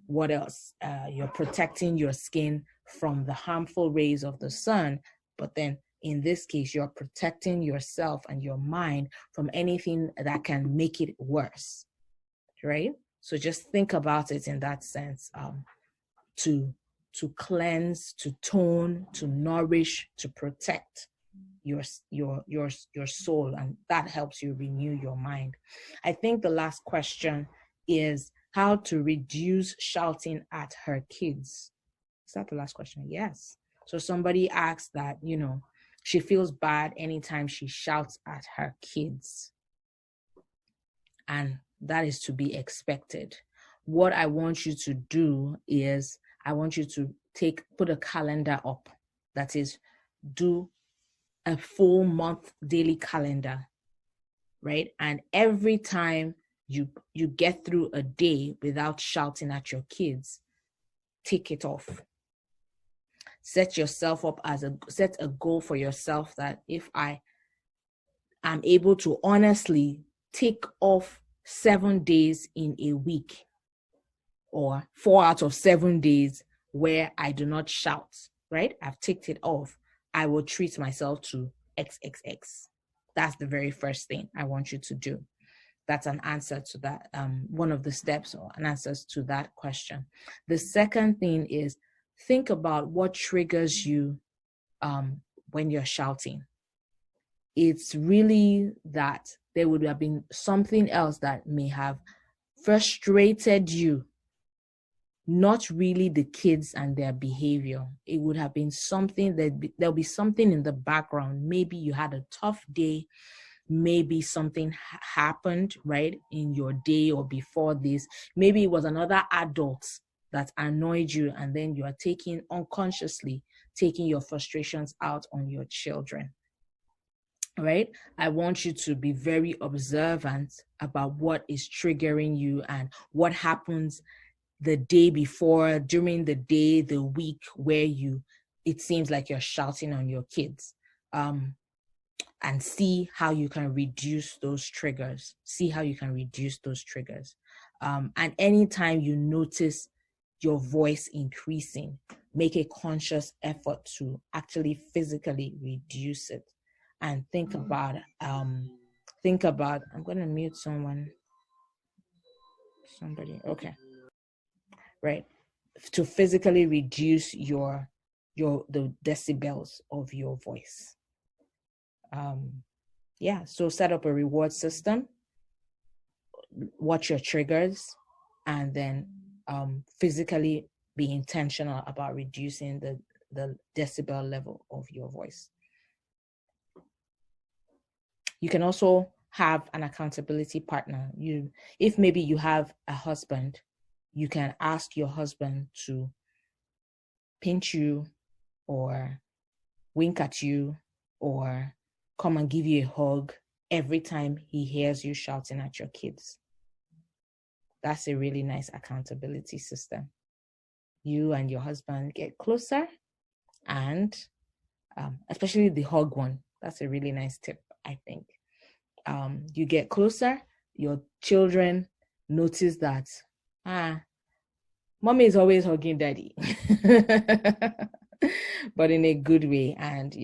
What else? You're protecting your skin from the harmful rays of the sun, but then in this case, you're protecting yourself and your mind from anything that can make it worse, right? So just think about it in that sense, to cleanse, to tone, to nourish, to protect your soul, and that helps you renew your mind. I think the last question is how to reduce shouting at her kids. Is that the last question? Yes. So somebody asked that, she feels bad anytime she shouts at her kids. And that is to be expected. What I want you to do is I want you to put a calendar up. That is, do a full month daily calendar, right? And every time you get through a day without shouting at your kids, take it off. Set yourself up set a goal for yourself that if I am able to honestly take off 7 days in a week, or 4 out of 7 days where I do not shout, right? I've ticked it off. I will treat myself to XXX. That's the very first thing I want you to do. That's an answer to that, one of the steps or an answer to that question. The second thing is think about what triggers you when you're shouting. It's really that there would have been something else that may have frustrated you, not really the kids and their behavior. It would have been something there'll be something in the background. Maybe you had a tough day. Maybe something happened, right, in your day or before this. Maybe it was another adult that annoyed you, and then you are unconsciously taking your frustrations out on your children. Right? I want you to be very observant about what is triggering you and what happens the day before, during the day, the week, where it seems like you're shouting on your kids. And see how you can reduce those triggers. And anytime you notice your voice increasing, make a conscious effort to actually physically reduce it. And think about, I'm going to mute somebody. Okay. Right. To physically reduce your the decibels of your voice. So set up a reward system, watch your triggers, and then physically be intentional about reducing the decibel level of your voice. You can also have an accountability partner. If maybe you have a husband, you can ask your husband to pinch you or wink at you or come and give you a hug every time he hears you shouting at your kids. That's a really nice accountability system. You and your husband get closer, and especially the hug one. That's a really nice tip, I think. You get closer, your children notice that, mommy is always hugging daddy, but in a good way. And,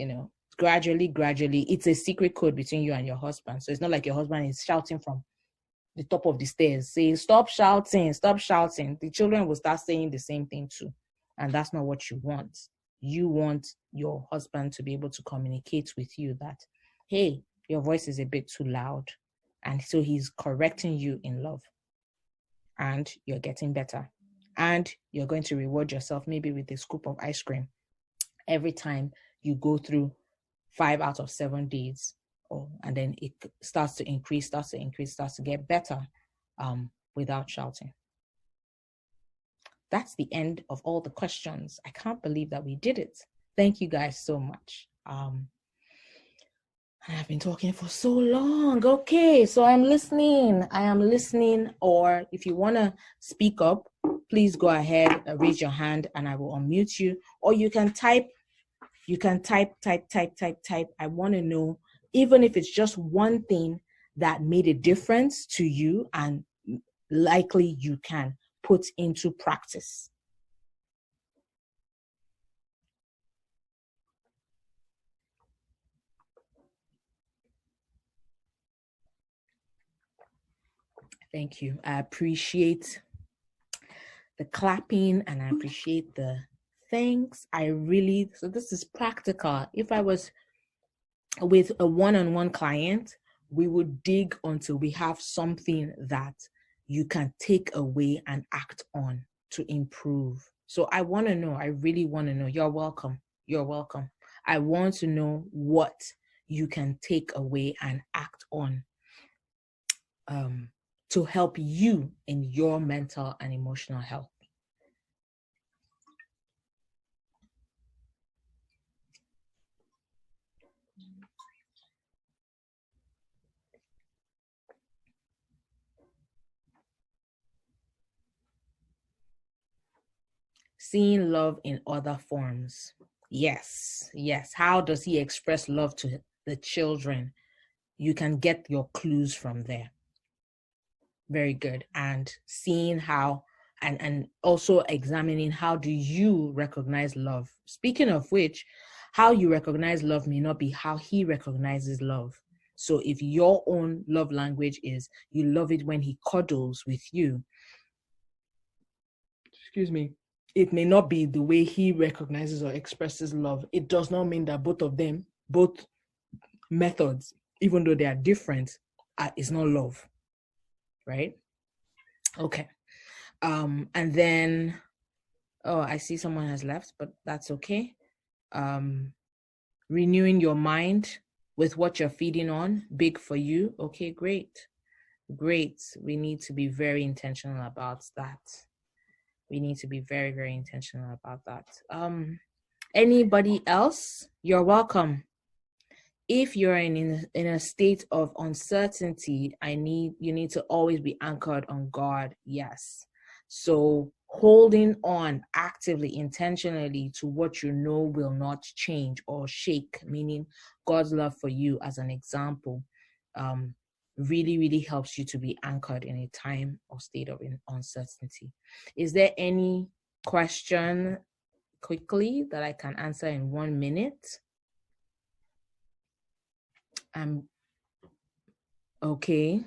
gradually, it's a secret code between you and your husband. So it's not like your husband is shouting from the top of the stairs, saying, stop shouting. The children will start saying the same thing too. And that's not what you want. You want your husband to be able to communicate with you that, hey, your voice is a bit too loud. And so he's correcting you in love. And you're getting better. And you're going to reward yourself maybe with a scoop of ice cream every time you go through 5 out of 7 days. And then it starts to increase, starts to get better without shouting. That's the end of all the questions. I can't believe that we did it. Thank you guys so much. I've been talking for so long. Okay, so I am listening. Or if you want to speak up, please go ahead, raise your hand, and I will unmute you. Or you can type. I want to know, even if it's just one thing that made a difference to you and likely you can put into practice. Thank you. I appreciate the clapping and I appreciate the thanks. So this is practical. If I was with a one-on-one client, we would dig until we have something that you can take away and act on to improve. So I want to know, I really want to know. You're welcome. I want to know what you can take away and act on to help you in your mental and emotional health. Seeing love in other forms. Yes. How does he express love to the children? You can get your clues from there. Very good. And seeing how, and also examining how do you recognize love. Speaking of which, how you recognize love may not be how he recognizes love. So if your own love language is you love it when he cuddles with you, it may not be the way he recognizes or expresses love. It does not mean that both methods, even though they are different, is not love, right? Okay. And then, I see someone has left, but that's okay. Renewing your mind with what you're feeding on, big for you. Okay, great. We need to be very intentional about that. We need to be very, very intentional about that. Anybody else? You're welcome. If you're in a state of uncertainty, you need to always be anchored on God. Yes. So holding on actively, intentionally to what you know will not change or shake, meaning God's love for you as an example, really, really helps you to be anchored in a time or state of uncertainty. Is there any question quickly that I can answer in 1 minute? Okay.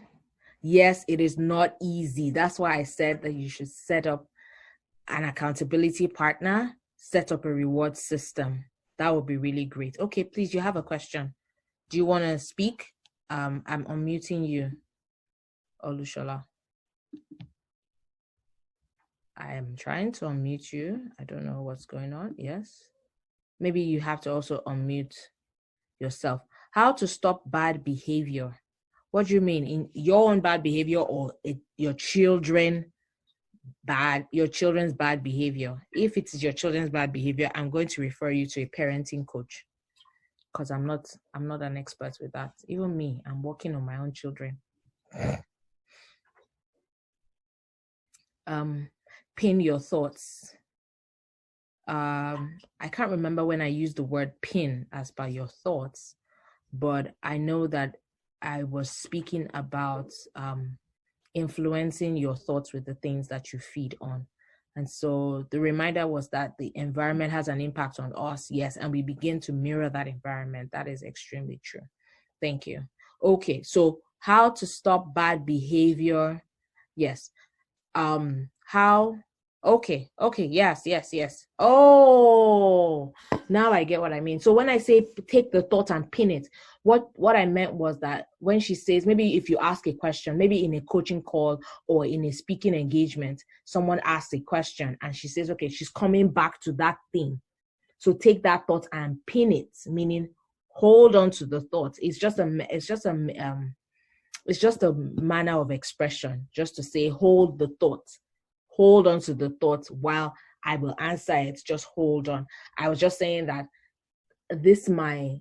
Yes, it is not easy. That's why I said that you should set up an accountability partner. set up a reward system. That would be really great. Okay, please, you have a question. Do you want to speak? I'm unmuting you, Olushola. I am trying to unmute you. I don't know what's going on. Yes. Maybe you have to also unmute yourself. How to stop bad behavior? What do you mean? In your own bad behavior or your children's bad behavior? If it is your children's bad behavior, I'm going to refer you to a parenting coach, because I'm not an expert with that. Even me, I'm working on my own children. Pin your thoughts. I can't remember when I used the word pin as per your thoughts, but I know that I was speaking about influencing your thoughts with the things that you feed on. And so the reminder was that the environment has an impact on us, yes, and we begin to mirror that environment. That is extremely true. Thank you. Okay, so how to stop bad behavior? Yes. How? Okay, yes. Oh, now I get what I mean. So when I say take the thought and pin it, what I meant was that when she says, maybe if you ask a question, maybe in a coaching call or in a speaking engagement, someone asks a question and she says, okay, she's coming back to that thing. So take that thought and pin it, meaning hold on to the thought. It's just a manner of expression, just to say, hold the thought, hold on to the thought while I will answer it. Just hold on. I was just saying that this, my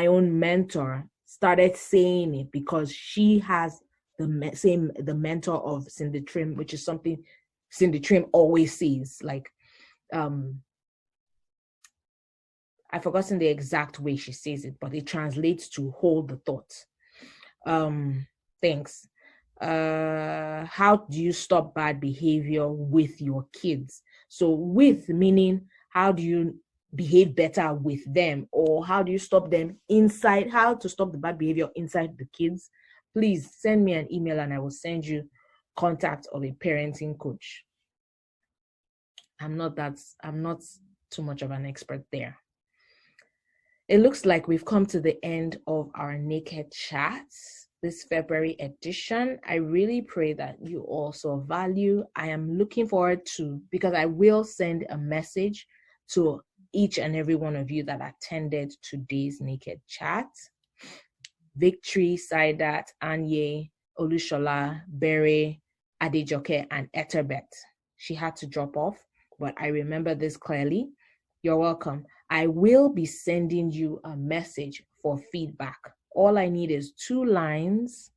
own mentor started saying it because she has the mentor of Cindy Trim, which is something Cindy Trim always says. Like, I've forgotten the exact way she says it, but it translates to hold the thought. Thanks. How do you stop bad behavior with your kids? So with meaning, how do you behave better with them, or how do you stop them inside? How to stop the bad behavior inside the kids? Please send me an email and I will send you contact of a parenting coach. I'm not too much of an expert there. It looks like we've come to the end of our Naked Chats, this February edition. I really pray that you also value. I am looking forward to, because I will send a message to each and every one of you that attended today's Naked Chat. Victory, Saidat, Anye, Olushola, Bere, Adejoke, and Eterbet. She had to drop off, but I remember this clearly. You're welcome. I will be sending you a message for feedback. All I need is 2 lines.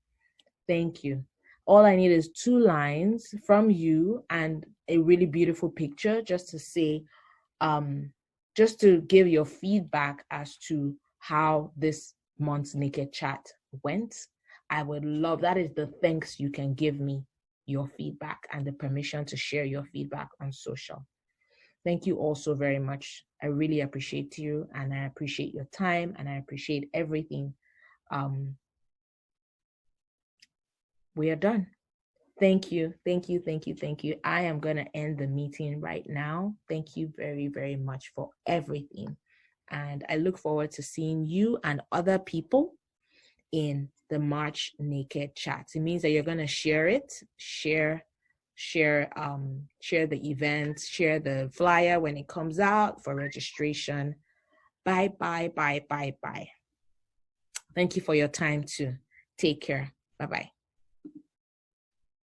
Thank you. All I need is 2 lines from you and a really beautiful picture, just to say, just to give your feedback as to how this month's Naked Chat went. I would love, that is the thanks you can give me, your feedback and the permission to share your feedback on social. Thank you all so very much. I really appreciate you, and I appreciate your time, and I appreciate everything. We are done. Thank you. I am going to end the meeting right now. Thank you very, very much for everything. And I look forward to seeing you and other people in the March Naked Chats. It means that you're going to share it, share the event, share the flyer when it comes out for registration. Bye. Thank you for your time too. Take care. Bye-bye.